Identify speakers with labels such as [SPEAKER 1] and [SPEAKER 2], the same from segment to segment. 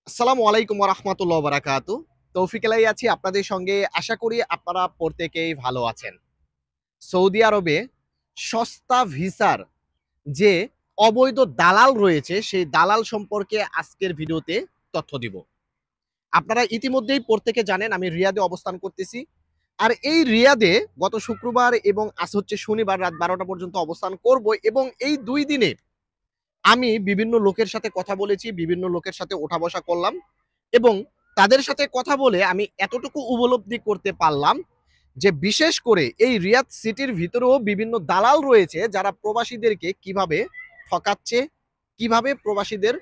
[SPEAKER 1] আসসালামু আলাইকুম ওয়া রাহমাতুল্লাহি ওয়া বারাকাতুহু। তৌফিক এলাই আছি আপনাদের সঙ্গে। আশা করি আপনারা প্রত্যেকেই ভালো আছেন। সৌদি আরবে সস্তা ভিসার যে অবৈধ দালাল রয়েছে, সেই দালাল সম্পর্কে আজকের ভিডিওতে তথ্য দিব। আপনারা ইতিমধ্যেই প্রত্যেকে জানেন আমি রিয়াদে অবস্থান করতেছি। আর এই রিয়াদে গত শুক্রবার এবং আজ হচ্ছে শনিবার রাত ১২টা পর্যন্ত অবস্থান করব এবং এই ২ দিনে আমি বিভিন্ন লোকের সাথে কথা বলেছি, বিভিন্ন লোকের সাথে ওঠা বসা করলাম এবং তাদের সাথে কথা বলে আমি এতটুকু উপলব্ধি করতে পারলাম যে বিশেষ করে এই রিয়াদ সিটির ভিতরেও বিভিন্ন দালাল রয়েছে যারা প্রবাসীদেরকে কিভাবে ঠকাচ্ছে, কিভাবে প্রবাসীদের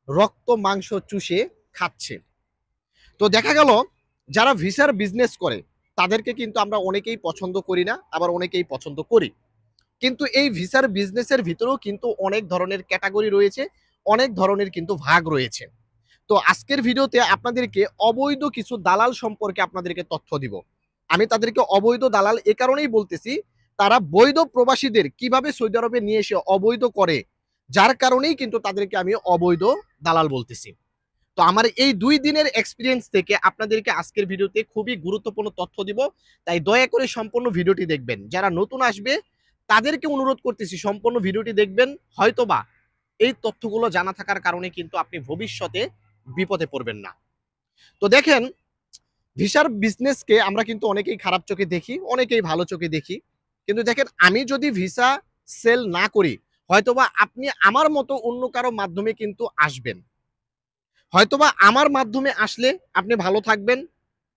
[SPEAKER 1] রক্ত মাংস চুষে খাচ্ছে। তো দেখা গেল যারা ভিসার বিজনেস করে তাদেরকে কিন্তু আমরা অনেকেই পছন্দ করি না, আবার অনেকেই পছন্দ করি। কিন্তু এই ভিসার বিজনেসের ভিতরেও কিন্তু অনেক ধরনের ক্যাটাগরি রয়েছে, অনেক ধরনের কিন্তু ভাগ রয়েছে। তো আজকের ভিডিওতে আপনাদেরকে অবৈধ কিছু দালাল সম্পর্কে আপনাদেরকে তথ্য দিব। আমি তাদেরকে অবৈধ দালাল এ কারণেই বলতেছি, তারা বৈধ প্রবাসীদের কিভাবে সৌদি আরবে নিয়ে এসে অবৈধ করে, যার কারণেই কিন্তু তাদেরকে আমি অবৈধ দালাল বলতেছি। তো আমার এই ২ দিনের এক্সপেরিয়েন্স থেকে আপনাদেরকে আজকের ভিডিওতে খুবই গুরুত্বপূর্ণ তথ্য দিব। তাই দয়া করে সম্পূর্ণ ভিডিওটি দেখবেন। যারা নতুন আসবে তাদেরকে অনুরোধ করতেছি সম্পূর্ণ ভিডিওটি দেখবেন। হয়তোবা এই তথ্যগুলো জানা থাকার কারণে কিন্তু আপনি ভবিষ্যতে বিপদে পড়বেন না। তো দেখেন, ভিসার বিজনেসকে আমরা কিন্তু অনেকেই খারাপ চোখে দেখি, অনেকেই ভালো চোখে দেখি। কিন্তু দেখেন, আমি যদি ভিসা সেল না করি, হয়তোবা আপনি আমার মতো অন্য কারো মাধ্যমে কিন্তু আসবেন। হয়তোবা আমার মাধ্যমে আসলে আপনি ভালো থাকবেন,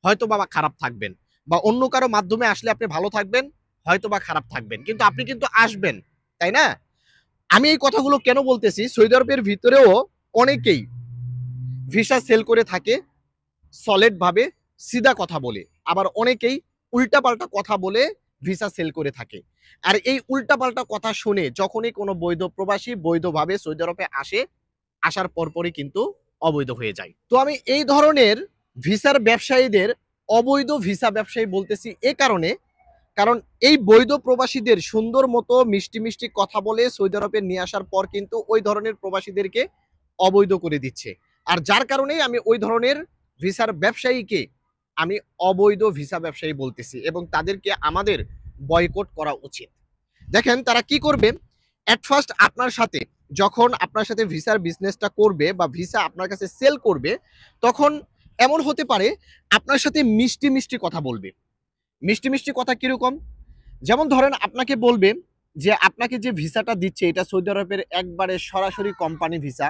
[SPEAKER 1] হয়তোবা খারাপ থাকবেন। বা অন্য কারো মাধ্যমে আসলে আপনি ভালো থাকবেন, হয়তোবা খারাপ থাকবেন। কিন্তু আপনি কিন্তু আসবেন, তাই না? আমি এই কথাগুলো কেন বলতেছি, সৌদি আরবের ভিতরেও অনেকেই ভিসা সেল করে থাকে সলিড ভাবে, সিধা কথা বলে। আবার অনেকেই উল্টাপাল্টা কথা বলে ভিসা সেল করে থাকে। আর এই উল্টাপাল্টা কথা শুনে যখনই কোনো বৈধ প্রবাসী বৈধভাবে সৌদি আরবে আসে, আসার পরপরই কিন্তু অবৈধ হয়ে যায়। তো আমি এই ধরনের ভিসার ব্যবসায়ীদের অবৈধ ভিসা ব্যবসায়ী বলতেছি এ কারণে, কারণ এই বৈধ প্রবাসীদের সুন্দর মতো মিষ্টি মিষ্টি কথা বলে সৌদি আরবে নিয়ে আসার পর কিন্তু ওই ধরনের প্রবাসীদেরকে অবৈধ করে দিচ্ছে। আর যার কারণেই আমি ওই ধরনের ভিসার ব্যবসায়ীকে আমি অবৈধ ভিসা ব্যবসায়ী বলতেছি এবং তাদেরকে আমাদের বয়কট করা উচিত। দেখেন তারা কি করবে, এট ফার্স্ট আপনার সাথে যখন আপনার সাথে ভিসার বিজনেসটা করবে বা ভিসা আপনার কাছে সেল করবে, তখন এমন হতে পারে আপনার সাথে মিষ্টি মিষ্টি কথা বলবে। মিষ্টি মিষ্টি কথা কিরকম? যেমন ধরেন আপনাকে বলবে যে আপনাকে যে ভিসাটা দিচ্ছে এটা সৌদি আরবের একবারে সরাসরি কোম্পানি ভিসা।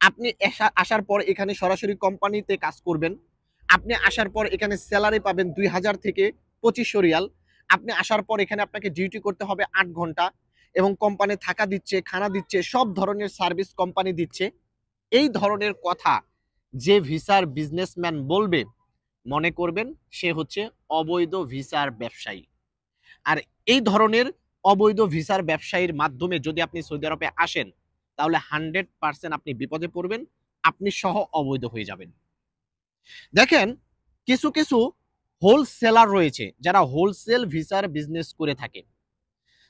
[SPEAKER 1] আপনি আসার পর এখানে সরাসরি কোম্পানিতে কাজ করবেন। আপনি আসার পর এখানে স্যালারি পাবেন ২০০০ থেকে ২৫০০ রিয়াল। আপনি আসার পর এখানে আপনাকে ডিউটি করতে হবে ৮ ঘন্টা এবং কোম্পানি থাকা দিচ্ছে, খানা দিচ্ছে, সব ধরনের সার্ভিস কোম্পানি দিচ্ছে। এই ধরনের কথা যে ভিসার বিজনেসম্যান বলবে, মনে করবেন সে হচ্ছে অবৈধ ভিসার ব্যবসায়ী। আর এই ধরনের অবৈধ ভিসার ব্যবসায়ীর মাধ্যমে যদি আপনি সৌদি আরবে আসেন, তাহলে 100% আপনি বিপদে পড়বেন, আপনি সহ অবৈধ হয়ে যাবেন। দেখেন, কিছু কিছু হোলসেলার রয়েছে যারা হোলসেল ভিসার বিজনেস করে থাকে।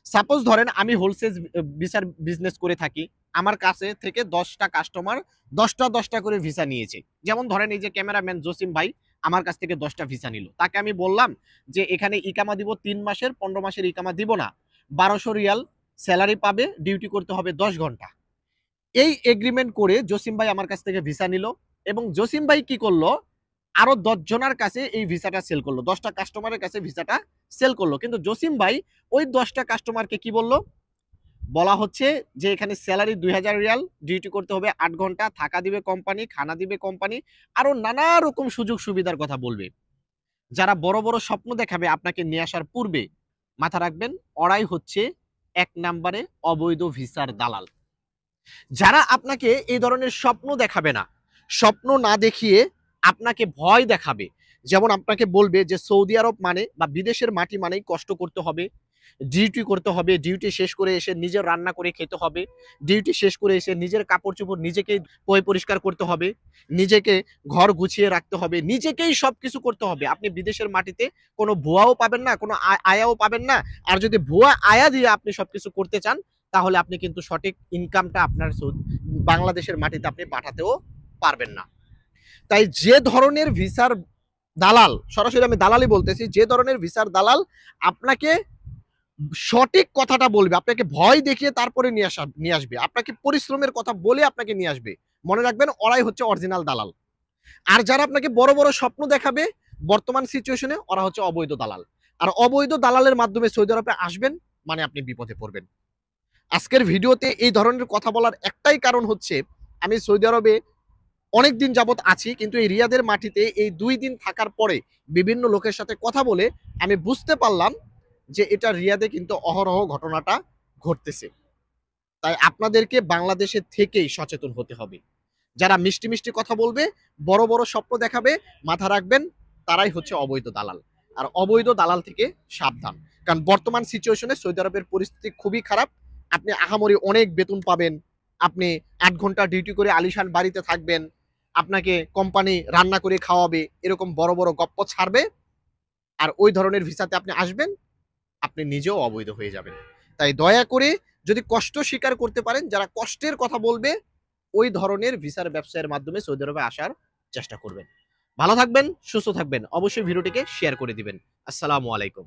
[SPEAKER 1] সাপোজ ধরেন আমি হোলসেল ভিসার বিজনেস করে থাকি, আমার কাছে থেকে 10টা কাস্টমার 10টা করে ভিসা নিয়েছে। যেমন ধরেন এই যে ক্যামেরাম্যান জসিম ভাই আমার কাছ থেকে 10টা ভিসা নিল, তাকে আমি বললাম যে এখানে ইকামা দিব 3 মাসের, 15 মাসের ইকামা দিব না, 1200 রিয়াল স্যালারি পাবে, ডিউটি করতে হবে 10 ঘন্টা। এই এগ্রিমেন্ট করে জসিম ভাই আমার কাছ থেকে ভিসা নিল এবং জসিম ভাই কি করলো, আরো 10 জনের কাছে এই ভিসাটা সেল করলো, 10টা কাস্টমারের কাছে ভিসাটা সেল করলো। কিন্তু জসিম ভাই ওই 10টা কাস্টমারকে কি বললো, বলা হচ্ছে যে এখানে স্যালারি 2000 রিয়াল, ডিউটি করতে হবে 8 ঘন্টা, থাকা দিবে কোম্পানি, খানা দিবে কোম্পানি, আরো নানা রকম সুযোগ সুবিধার কথা বলবে। যারা বড় বড় স্বপ্ন দেখাবে আপনাকে নিয়ে আসার পূর্বে, মাথা রাখবেন ওরাই হচ্ছে 1 নম্বরে অবৈধ ভিসার দালাল। যারা আপনাকে এই ধরনের স্বপ্ন দেখাবে না, স্বপ্ন না দেখিয়ে আপনাকে ভয় দেখাবে, যেমন আপনাকে বলবে যে সৌদি আরব মানে বা বিদেশের মাটি মানেই কষ্ট করতে হবে, ডিউটি করতে হবে, ডিউটি শেষ করে এসে নিজের রান্না করে খেতে হবে, ডিউটি শেষ করে এসে নিজের কাপড় চোপড় নিজেকেই পরিষ্কার করতে হবে, নিজেকে ঘর গুছিয়ে রাখতে হবে, নিজেকেই সবকিছু করতে হবে। আপনি বিদেশের মাটিতে কোনো ভুয়াও পাবেন না, কোনো আয়াও পাবেন না। আর যদি ভুয়া আয়া দিয়ে আপনি সবকিছু করতে চান, তাহলে আপনি কিন্তু সঠিক ইনকামটা আপনার বাংলাদেশের মাটিতে আপনি পাঠাতেও পারবেন না। তাই যে ধরনের ভিসার দালাল, সরাসরি আমি দালালই বলতেছি, যে ধরনের ভিসার দালাল আপনাকে সঠিক কথাটা বলবে, আপনাকে ভয় দেখিয়ে তারপরে নিয়ে আসবে, আপনাকে পরিশ্রমের কথা বলে আপনাকে নিয়ে আসবে, মনে রাখবেন ওরাই হচ্ছে অরিজিনাল দালাল। আর যারা আপনাকে বড় বড় স্বপ্ন দেখাবে বর্তমান সিচুয়েশনে, ওরা হচ্ছে অবৈধ দালাল। আর অবৈধ দালালের মাধ্যমে সৌদি আরবে আসবেন মানে আপনি বিপদে পড়বেন। আজকের ভিডিওতে এই ধরনের কথা বলার একটাই কারণ হচ্ছে, আমি সৌদি আরবে অনেক দিন যাবত আছি, কিন্তু এই রিয়াদের মাটিতে এই 2 দিন থাকার পরে বিভিন্ন লোকের সাথে কথা বলে আমি বুঝতে পারলাম যে এটা রিয়াদে কিন্তু অহরহ ঘটনাটা ঘটতেছে। তাই আপনাদেরকে বাংলাদেশের থেকেই সচেতন হতে হবে। যারা মিষ্টি মিষ্টি কথা বলবে, বড় বড় স্বপ্ন দেখাবে, মাথা রাখবেন তারাই হচ্ছে অবৈধ দালাল। আর অবৈধ দালাল থেকে সাবধান, কারণ বর্তমান সিচুয়েশনে সৌদি আরবের পরিস্থিতি খুবই খারাপ। আপনি আহামরি অনেক বেতন পাবেন, আপনি 8 ঘন্টা ডিউটি করে আলিশান বাড়িতে থাকবেন, আপনাকে কোম্পানি রান্না করে খাওয়াবে, এরকম বড় বড় গপ্প ছাড়বে। আর ওই ধরনের ভিসাতে আপনি আসবেন, আপনি নিজেও অবৈধ হয়ে যাবেন। তাই দয়া করে যদি কষ্ট স্বীকার করতে পারেন, যারা কষ্টের কথা বলবে, ওই ধরনের ভিসার ব্যবসায়ের মাধ্যমে সৌদি আরবে আসার চেষ্টা করবেন। ভালো থাকবেন, সুস্থ থাকবেন, অবশ্যই ভিডিওটিকে শেয়ার করে দিবেন। আসসালামু আলাইকুম।